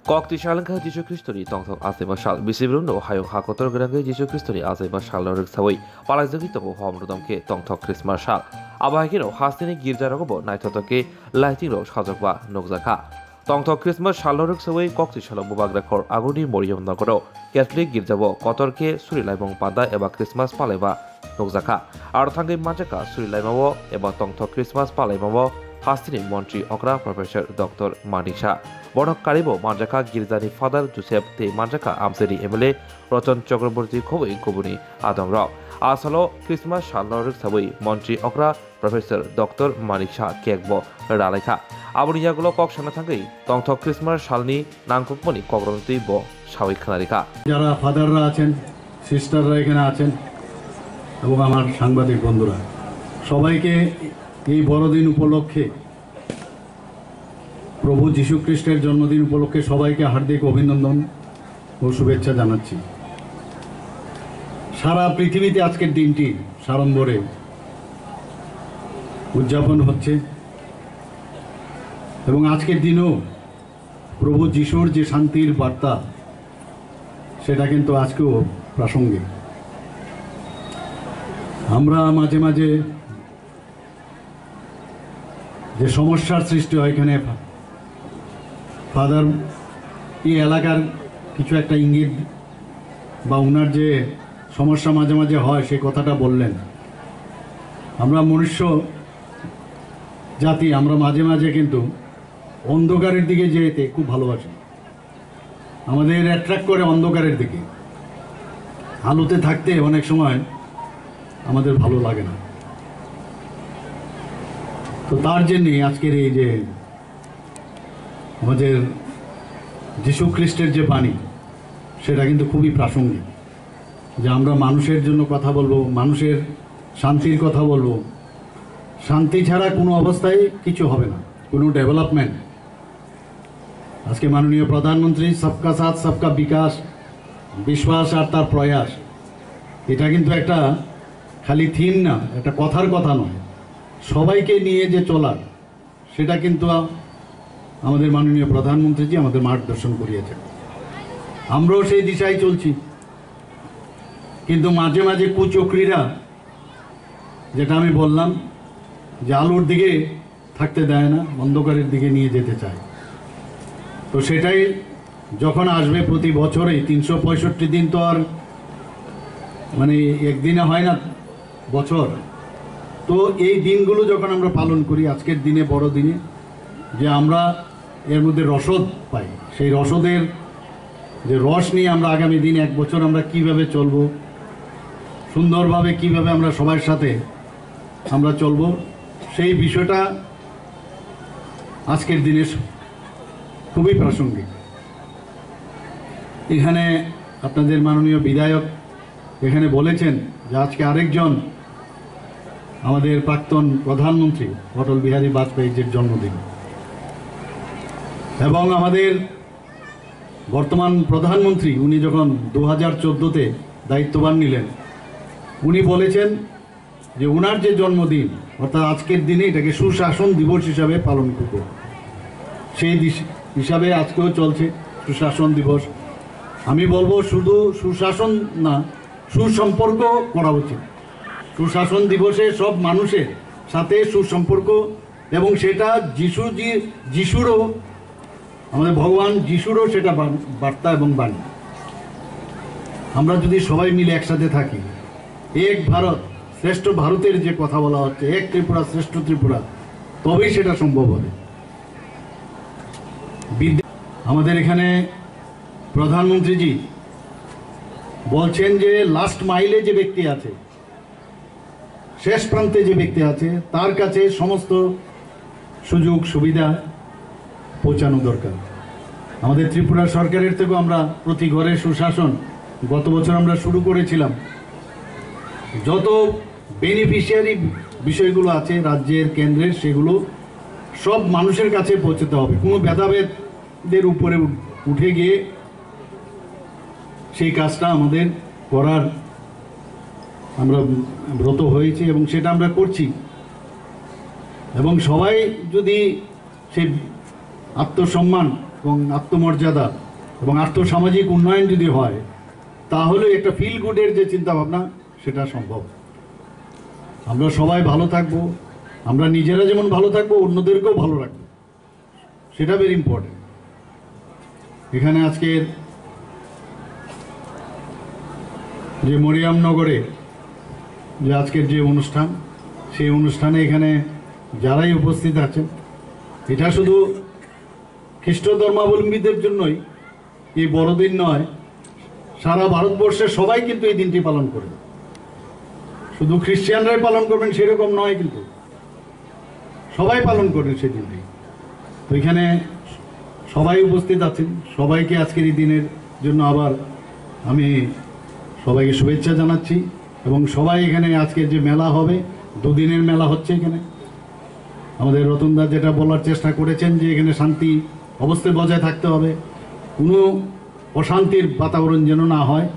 Kokti Shalanka Jesu Christori, Tong Asema Shal, Bisibruno, Hayo Hakotor Grange, Jesu Christori, Asema Shal, Saway, Palazavito, Homrodonke, Tong Christmas Shal, Abahino, Hastini Girjarobo, Naitoke, Lighting Rose, Hazakwa, Nogzaka. Tong Christmas Shaloruk Saway, Kokti Shalabagrakor, Agudi Morium Nagoro, Catholic Girjabo, Kotorke, Surilabong Pada, Eba Christmas Paleva, Nogzaka, Arthangi Majaka, Surilamo, Eba Tong Christmas Palemo, Hastini Montri Okra, Professor Dr. Manisha. বড় Karib মানজাকা গির্জানি father Joseph তে মানজাকা আমসেরি MLA Ratan Chakraborty খবই কবুনি আদম রাও আসলো Christmas সালনর সাবই মন্ত্রী অকরা professor doctor মানিকশা কেকব রালাইখা আবনিয়াগুলো cock সানা থাকেই তংথ Christmas সালনি নাংকুকমনি কগ্রন্তি ব সাউই খানারিকা যারা ফাদাররা আছেন সিস্টাররা এখানে আছেন এবং আমার সাংবাদিক বন্ধুরা সবাইকে এই বড়দিন উপলক্ষে প্রভু যীশু খ্রিস্টের জন্মদিন উপলক্ষে সবাইকে হার্দিক অভিনন্দন ও শুভেচ্ছা জানাচ্ছি। সারা পৃথিবীতে আজকের দিনটি সাড়ম্বরে উদযাপন হচ্ছে এবং আজকের দিনেও প্রভু যীশুর যে শান্তির বার্তা সেটা কিন্তু আজকেও প্রাসঙ্গিক। আমরা মাঝে মাঝে যে সমস্যার সৃষ্টি হয় এখানে ফাদার এই এলাকার কিছু একটা ইঙ্গিত বা ওনার যে সমস্যা মাঝে মাঝে হয় সেই কথাটা বললেন। আমরা মনুষ্য জাতি আমরা মাঝে মাঝে কিন্তু অন্ধকারের দিকে যেতে খুব ভালোবাসি, আমাদের অ্যাট্রাক্ট করে অন্ধকারের দিকে। আলোতে থাকতে অনেক সময় আমাদের ভালো লাগে না। তো তার জন্যে আজকের এই যে আমাদের যীশু খ্রিস্টের যে বাণী সেটা কিন্তু খুবই প্রাসঙ্গিক, যে আমরা মানুষের জন্য কথা বলবো, মানুষের শান্তির কথা বলবো। শান্তি ছাড়া কোনো অবস্থায় কিছু হবে না, কোনো ডেভেলপমেন্ট। আজকে মাননীয় প্রধানমন্ত্রী সবকা সাথ সবকা বিকাশ, বিশ্বাস আর তার প্রয়াস, এটা কিন্তু একটা খালি থিম না, একটা কথার কথা নয়, সবাইকে নিয়ে যে চলার সেটা কিন্তু আমাদের মাননীয় প্রধানমন্ত্রীজি আমাদের মার্গদর্শন করিয়েছেন। আমরাও সেই দিশায় চলছি, কিন্তু মাঝে মাঝে কুচক্রীরা, যেটা আমি বললাম যে আলোর দিকে থাকতে দেয় না, অন্ধকারের দিকে নিয়ে যেতে চায়। তো সেটাই যখন আসবে প্রতি বছরেই 365 দিন তো আর মানে একদিনে হয় না বছর। তো এই দিনগুলো যখন আমরা পালন করি, আজকের দিনে বড় দিনে, যে আমরা এর মধ্যে রসদ পাই, সেই রসদের যে রস নিয়ে আমরা আগামী দিন এক বছর আমরা কিভাবে চলবো, সুন্দরভাবে কিভাবে আমরা সবার সাথে আমরা চলবো, সেই বিষয়টা আজকের দিনে খুবই প্রাসঙ্গিক। এখানে আপনাদের মাননীয় বিধায়ক এখানে বলেছেন যে আজকে আরেকজন আমাদের প্রাক্তন প্রধানমন্ত্রী অটল বিহারী বাজপেয়ীর জন্মদিন, এবং আমাদের বর্তমান প্রধানমন্ত্রী উনি যখন 2014-তে দায়িত্বভার নিলেন, উনি বলেছেন যে ওনার যে জন্মদিন অর্থাৎ আজকের দিনে এটাকে সুশাসন দিবস হিসাবে পালন করব। সেই হিসাবে আজকেও চলছে সুশাসন দিবস। আমি বলবো শুধু সুশাসন না, সুসম্পর্ক করা উচিত। সুশাসন দিবসে সব মানুষের সাথে সুসম্পর্ক, এবং সেটা যিশুরও, আমাদের ভগবান যিশুরও সেটা বার্তা এবং বাণী। আমরা যদি সবাই মিলে একসাথে থাকি, এক ভারত শ্রেষ্ঠ ভারতের যে কথা বলা হচ্ছে, এক ত্রিপুরা শ্রেষ্ঠ ত্রিপুরা, তবেই সেটা সম্ভব হবে। আমাদের এখানে প্রধানমন্ত্রীজি বলছেন যে লাস্ট মাইলে যে ব্যক্তি আছে, শেষ প্রান্তে যে ব্যক্তি আছে, তার কাছে সমস্ত সুযোগ সুবিধা পৌঁছানো দরকার। আমাদের ত্রিপুরা সরকারের থেকেও আমরা প্রতি ঘরে সুশাসন গত বছর আমরা শুরু করেছিলাম। যত বেনিফিশিয়ারি বিষয়গুলো আছে রাজ্যের, কেন্দ্রের, সেগুলো সব মানুষের কাছে পৌঁছতে হবে। কোনো ভেদাভেদের উপরে উঠে গিয়ে সেই কাজটা আমাদের করার আমরা ব্রত হয়েছি এবং সেটা আমরা করছি। এবং সবাই যদি সেই আত্মসম্মান এবং আত্মমর্যাদা এবং আর্থসামাজিক উন্নয়ন যদি হয়, তাহলে একটা ফিল গুডের যে চিন্তাভাবনা সেটা সম্ভব। আমরা সবাই ভালো থাকবো, আমরা নিজেরা যেমন ভালো থাকবো, অন্যদেরকেও ভালো রাখবো, সেটা ভেরি ইম্পর্টেন্ট। এখানে আজকের যে মরিয়ামনগরে যে আজকের যে অনুষ্ঠান, সেই অনুষ্ঠানে এখানে যারাই উপস্থিত আছেন, এটা শুধু খ্রিস্ট ধর্মাবলম্বীদের জন্যই এই বড়দিন নয়, সারা ভারতবর্ষের সবাই কিন্তু এই দিনটি পালন করবে। শুধু খ্রিস্টানরাই পালন করবেন সেরকম নয়, কিন্তু সবাই পালন করবেন সেই দিনটি। তো এখানে সবাই উপস্থিত আছেন, সবাইকে আজকের এই দিনের জন্য আবার আমি সবাইকে শুভেচ্ছা জানাচ্ছি। এবং সবাই এখানে আজকের যে মেলা হবে, দুদিনের মেলা হচ্ছে এখানে, আমাদের রতনদা যেটা বলার চেষ্টা করেছেন যে এখানে শান্তি অবস্থায় বজায় থাকতে হবে, কোনো অশান্তির বাতাবরণ যেন না হয়,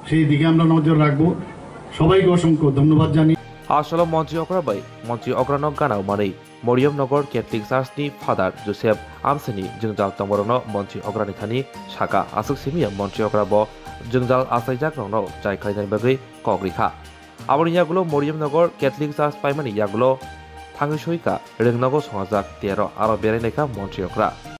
সেই দিকে আমরা নজর রাখবো। সবাইকে অসংখ্য ধন্যবাদ জানি। Asolo Monty Okrabai, Monty Okrano Gana Mari, Moriam Nogor Catholic Sarsni, Father Joseph Amseni, Jungdal Tamorono, Monty Okranikani, Shaka, Asuk Simia, Monty Okrabo, Jungdal Asajak no, Jai Kaidan Bagri, Kogrika. Amor Yagulo, Moriam Nogor, Catholic Sars Paimani Yagulo, Tangishuika, Ringnogo Sonazak, Tiero, Arabianeka, Monty Okra.